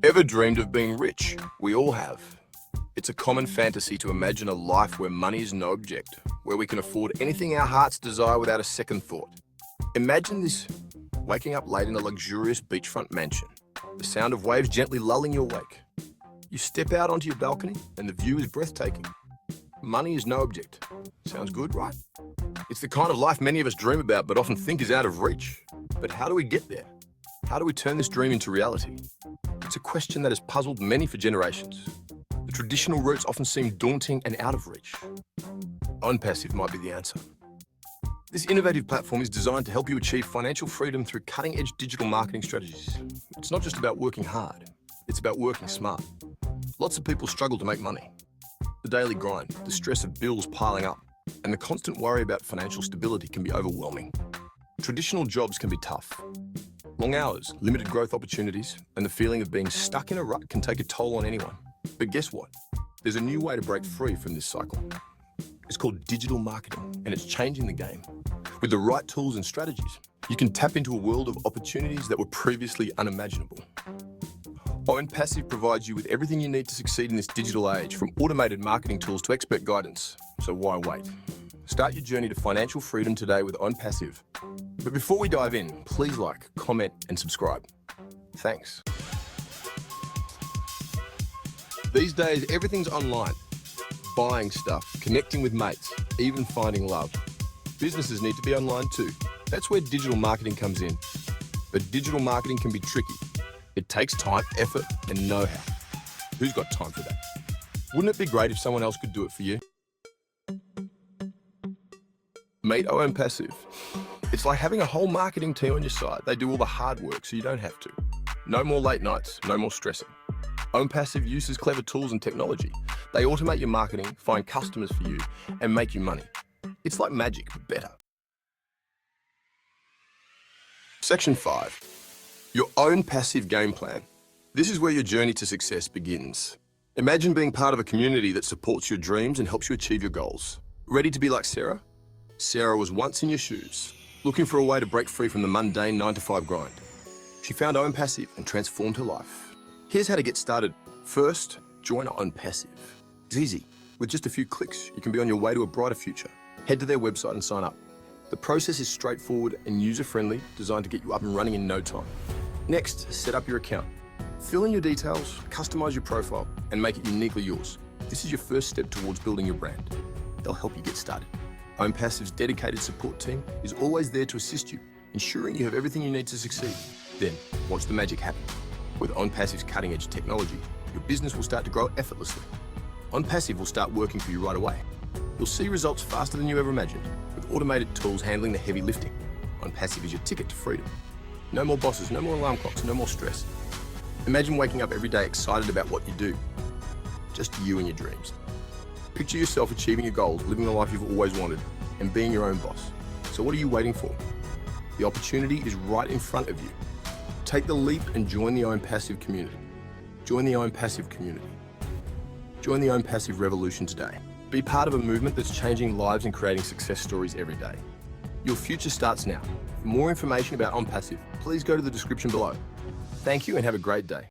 Ever dreamed of being rich? We all have. It's a common fantasy to imagine a life where money is no object, where we can afford anything our hearts desire without a second thought. Imagine this: waking up late in a luxurious beachfront mansion, the sound of waves gently lulling your wake. You step out onto your balcony and the view is breathtaking. Money is no object. Sounds good, right? It's the kind of life many of us dream about but often think is out of reach. But how do we get there? How do we turn this dream into reality? It's a question that has puzzled many for generations. The traditional routes often seem daunting and out of reach. ONPASSIVE might be the answer. This innovative platform is designed to help you achieve financial freedom through cutting-edge digital marketing strategies. It's not just about working hard, it's about working smart. Lots of people struggle to make money. The daily grind, the stress of bills piling up, and the constant worry about financial stability can be overwhelming. Traditional jobs can be tough. Long hours, limited growth opportunities, and the feeling of being stuck in a rut can take a toll on anyone. But guess what? There's a new way to break free from this cycle. It's called digital marketing, and it's changing the game. With the right tools and strategies, you can tap into a world of opportunities that were previously unimaginable. ONPASSIVE provides you with everything you need to succeed in this digital age, from automated marketing tools to expert guidance. So why wait? Start your journey to financial freedom today with ONPASSIVE. But before we dive in, please like, comment, and subscribe. Thanks. These days, everything's online. Buying stuff, connecting with mates, even finding love. Businesses need to be online too. That's where digital marketing comes in. But digital marketing can be tricky. It takes time, effort, and know-how. Who's got time for that? Wouldn't it be great if someone else could do it for you? Meet ONPASSIVE. It's like having a whole marketing team on your side. They do all the hard work so you don't have to. No more late nights, no more stressing. ONPASSIVE uses clever tools and technology. They automate your marketing, find customers for you, and make you money. It's like magic, but better. Section 5. Your own passive game plan. This is where your journey to success begins. Imagine being part of a community that supports your dreams and helps you achieve your goals. Ready to be like Sarah? Sarah was once in your shoes, looking for a way to break free from the mundane 9-to-5 grind. She found ONPASSIVE and transformed her life. Here's how to get started. First, join ONPASSIVE. It's easy. With just a few clicks, you can be on your way to a brighter future. Head to their website and sign up. The process is straightforward and user-friendly, designed to get you up and running in no time. Next, set up your account. Fill in your details, customize your profile, and make it uniquely yours. This is your first step towards building your brand. They'll help you get started. ONPASSIVE's dedicated support team is always there to assist you, ensuring you have everything you need to succeed. Then, watch the magic happen. With ONPASSIVE's cutting-edge technology, your business will start to grow effortlessly. ONPASSIVE will start working for you right away. You'll see results faster than you ever imagined, with automated tools handling the heavy lifting. ONPASSIVE is your ticket to freedom. No more bosses, no more alarm clocks, no more stress. Imagine waking up every day excited about what you do. Just you and your dreams. Picture yourself achieving your goals, living the life you've always wanted, and being your own boss. So what are you waiting for? The opportunity is right in front of you. Take the leap and join the ONPASSIVE community. Join the ONPASSIVE community. Join the ONPASSIVE revolution today. Be part of a movement that's changing lives and creating success stories every day. Your future starts now. For more information about ONPASSIVE, please go to the description below. Thank you and have a great day.